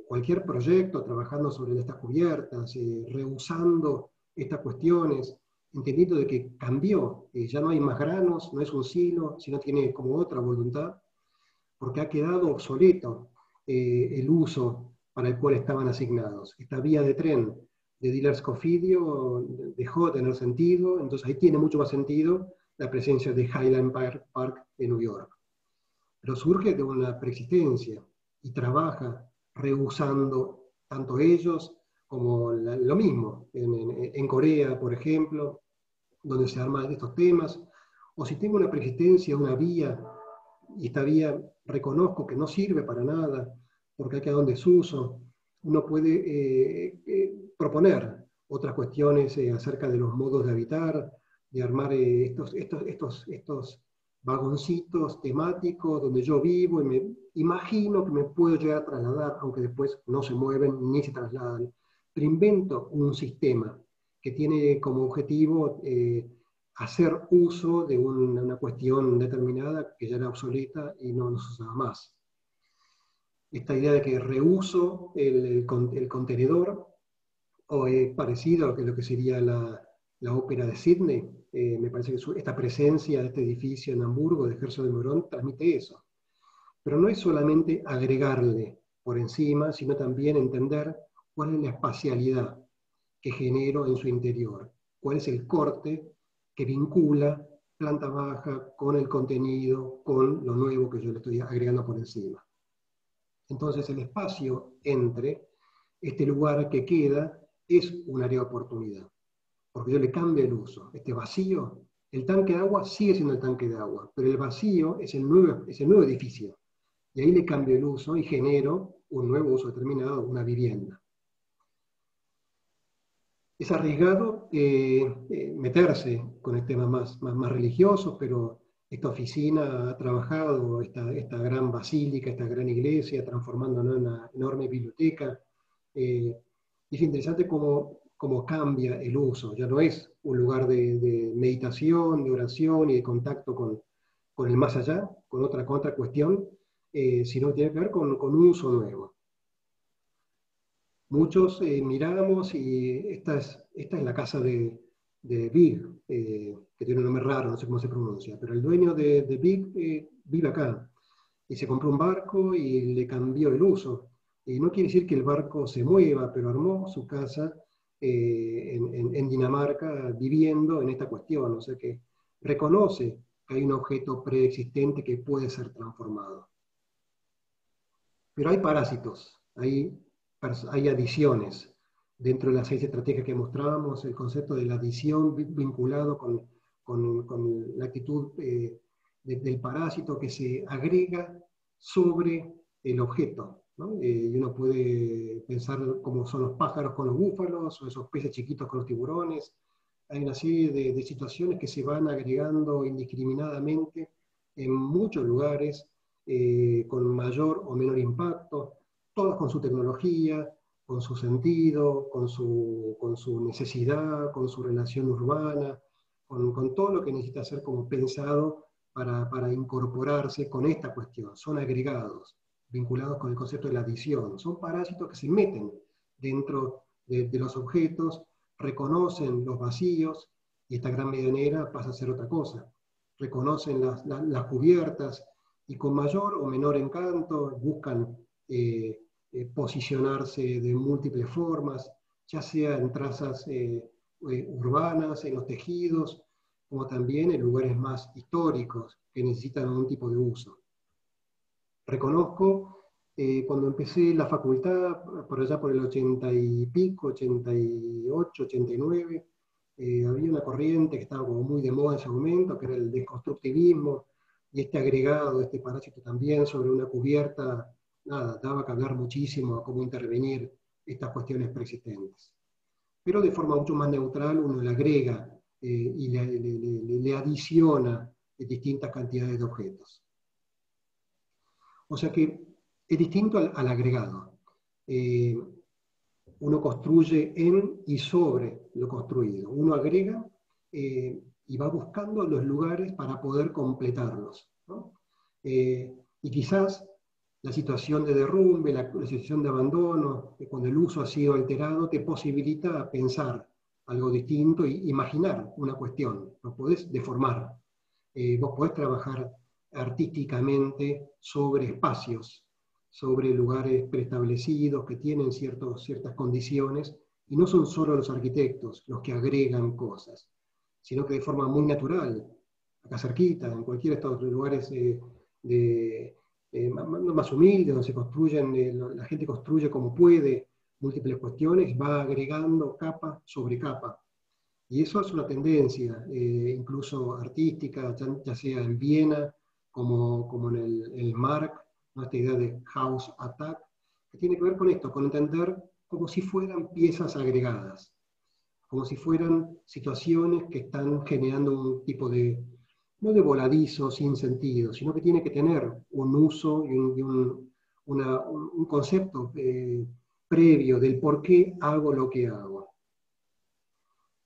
A: Cualquier proyecto trabajando sobre estas cubiertas, rehusando estas cuestiones, entendiendo de que cambió, ya no hay más granos, no es un silo, sino tiene como otra voluntad, porque ha quedado obsoleto el uso para el cual estaban asignados. Esta vía de tren de Dillers-Cofidio dejó de tener sentido, entonces ahí tiene mucho más sentido la presencia de Highland Park en New York. Pero surge de una preexistencia y trabaja rehusando tanto ellos como lo mismo en Corea, por ejemplo, donde se arman estos temas, o si tengo una preexistencia, una vía, y esta vía reconozco que no sirve para nada, porque ha quedado en desuso, uno puede proponer otras cuestiones acerca de los modos de habitar, de armar estos vagoncitos temáticos donde yo vivo y me imagino que me puedo llegar a trasladar, aunque después no se mueven ni se trasladan, pero invento un sistema que tiene como objetivo hacer uso de una cuestión determinada que ya era obsoleta y no se usaba más. Esta idea de que reuso el contenedor, o es parecido a lo que sería la ópera de Sydney, me parece que esta presencia de este edificio en Hamburgo, de Herzog de Meuron, transmite eso. Pero no es solamente agregarle por encima, sino también entender cuál es la espacialidad que genero en su interior, cuál es el corte que vincula planta baja con el contenido, con lo nuevo que yo le estoy agregando por encima. Entonces el espacio entre este lugar que queda es un área de oportunidad, porque yo le cambio el uso. Este vacío, el tanque de agua sigue siendo el tanque de agua, pero el vacío es el nuevo edificio. Y ahí le cambio el uso y genero un nuevo uso determinado, una vivienda. Es arriesgado meterse con el tema más religioso, pero esta oficina ha trabajado, esta gran basílica, esta gran iglesia, transformándola en una enorme biblioteca. Es interesante cómo cambia el uso. Ya no es un lugar de meditación, de oración y de contacto con el más allá, con otra cuestión, sino tiene que ver con un uso nuevo. Muchos miramos y esta es la casa de Big, que tiene un nombre raro, no sé cómo se pronuncia, pero el dueño de Big vive acá y se compró un barco y le cambió el uso. Y no quiere decir que el barco se mueva, pero armó su casa en Dinamarca viviendo en esta cuestión, o sea que reconoce que hay un objeto preexistente que puede ser transformado. Pero hay parásitos, hay adiciones. Dentro de las 6 estrategias que mostrábamos, el concepto de la adición vinculado con la actitud del parásito que se agrega sobre el objeto, ¿no? Y uno puede pensar cómo son los pájaros con los búfalos, o esos peces chiquitos con los tiburones. Hay una serie de situaciones que se van agregando indiscriminadamente en muchos lugares, con mayor o menor impacto, todas con su tecnología, con su sentido, con su necesidad, con su relación urbana, con todo lo que necesita ser como pensado para incorporarse con esta cuestión. Son agregados, vinculados con el concepto de la adición. Son parásitos que se meten dentro de los objetos, reconocen los vacíos, y esta gran medianera pasa a ser otra cosa. Reconocen las cubiertas, y con mayor o menor encanto buscan posicionarse de múltiples formas, ya sea en trazas urbanas, en los tejidos, como también en lugares más históricos que necesitan algún tipo de uso. Reconozco, cuando empecé la facultad, por allá por el 80 y pico, 88, 89, había una corriente que estaba como muy de moda en ese momento, que era el desconstructivismo, y este agregado, este parásito también sobre una cubierta, nada, daba que hablar muchísimo a cómo intervenir estas cuestiones preexistentes. Pero de forma mucho más neutral uno le agrega y le adiciona distintas cantidades de objetos. O sea que es distinto al agregado. Uno construye en y sobre lo construido. Uno agrega y va buscando los lugares para poder completarlos, ¿no? Y quizás la situación de derrumbe, la situación de abandono, cuando el uso ha sido alterado, te posibilita pensar algo distinto e imaginar una cuestión. Lo podés deformar. Vos podés trabajar artísticamente sobre espacios, sobre lugares preestablecidos que tienen ciertas condiciones, y no son solo los arquitectos los que agregan cosas, sino que de forma muy natural, acá cerquita, en cualquiera de estos lugares más humildes, donde se construyen, la gente construye como puede múltiples cuestiones, va agregando capa sobre capa. Y eso es una tendencia, incluso artística, ya sea en Viena, como en el Mark, ¿no? Esta idea de house attack, que tiene que ver con esto, con entender como si fueran piezas agregadas, como si fueran situaciones que están generando un tipo de, no de voladizo sin sentido, sino que tiene que tener un uso y un concepto previo del por qué hago lo que hago,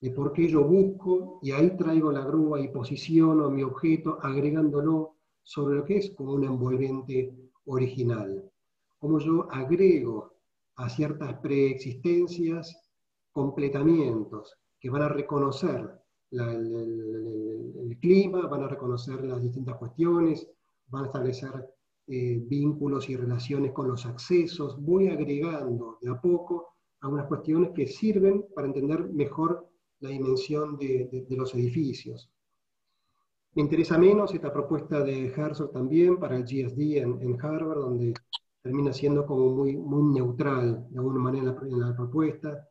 A: de por qué yo busco, y ahí traigo la grúa y posiciono mi objeto agregándolo sobre lo que es como un envolvente original. Como yo agrego a ciertas preexistencias completamientos que van a reconocer el clima, van a reconocer las distintas cuestiones, van a establecer vínculos y relaciones con los accesos. Voy agregando de a poco algunas cuestiones que sirven para entender mejor la dimensión de los edificios. Me interesa menos esta propuesta de Herzog también para el GSD en Harvard, donde termina siendo como muy neutral de alguna manera en la propuesta,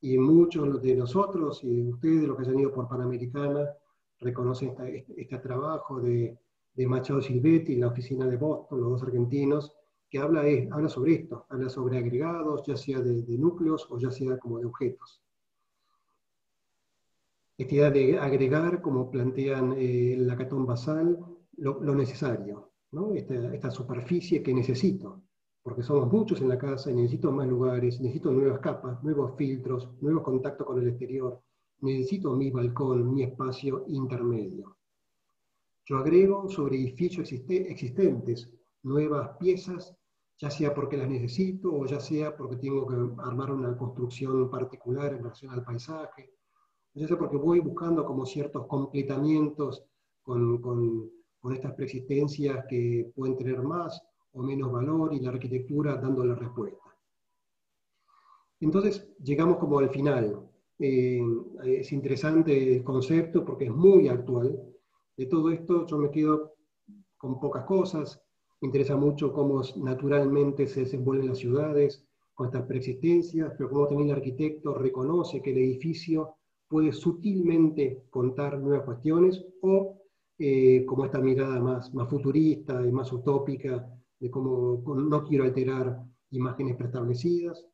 A: y muchos de nosotros y de ustedes, los que hayan ido por Panamericana, reconocen este trabajo de Machado Silvetti, la oficina de Boston, los dos argentinos, que habla sobre esto, habla sobre agregados, ya sea de núcleos o ya sea como de objetos. Esta idea de agregar, como plantean el Lacatón basal, lo necesario, ¿no? Esta superficie que necesito, porque somos muchos en la casa y necesito más lugares, necesito nuevas capas, nuevos filtros, nuevos contactos con el exterior, necesito mi balcón, mi espacio intermedio. Yo agrego sobre edificios existentes nuevas piezas, ya sea porque las necesito o ya sea porque tengo que armar una construcción particular en relación al paisaje, ya sea porque voy buscando como ciertos completamientos con estas preexistencias que pueden tener más o menos valor y la arquitectura dando la respuesta. Entonces llegamos como al final. Es interesante el concepto porque es muy actual. De todo esto yo me quedo con pocas cosas. Me interesa mucho cómo naturalmente se desenvuelven las ciudades con estas preexistencias, pero cómo también el arquitecto reconoce que el edificio puede sutilmente contar nuevas cuestiones, o como esta mirada más futurista y más utópica de cómo no quiero alterar imágenes preestablecidas.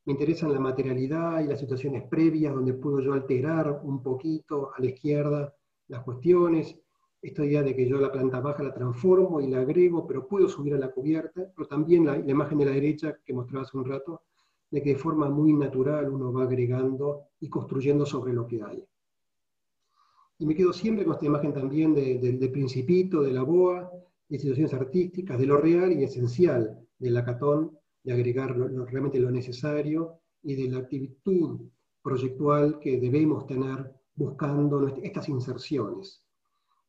A: Me interesan la materialidad y las situaciones previas donde puedo yo alterar un poquito a la izquierda las cuestiones. Esta idea de que yo la planta baja la transformo y la agrego, pero puedo subir a la cubierta, pero también la imagen de la derecha que mostraba hace un rato, de que de forma muy natural uno va agregando y construyendo sobre lo que hay. Y me quedo siempre con esta imagen también del Principito, de la boa, de situaciones artísticas, de lo real y esencial del Lacatón, de agregar realmente lo necesario y de la actitud proyectual que debemos tener buscando estas inserciones.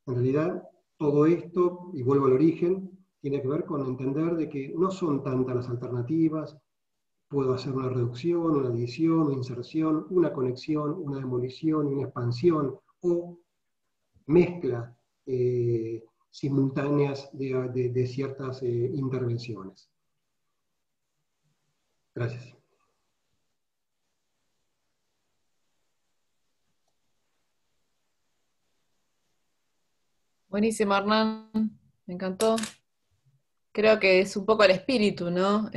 A: En realidad, todo esto, y vuelvo al origen, tiene que ver con entender de que no son tantas las alternativas. Puedo hacer una reducción, una adición, una inserción, una conexión, una demolición, una expansión, o mezcla simultáneas de ciertas intervenciones. Gracias.
B: Buenísimo, Hernán. Me encantó. Creo que es un poco el espíritu, ¿no?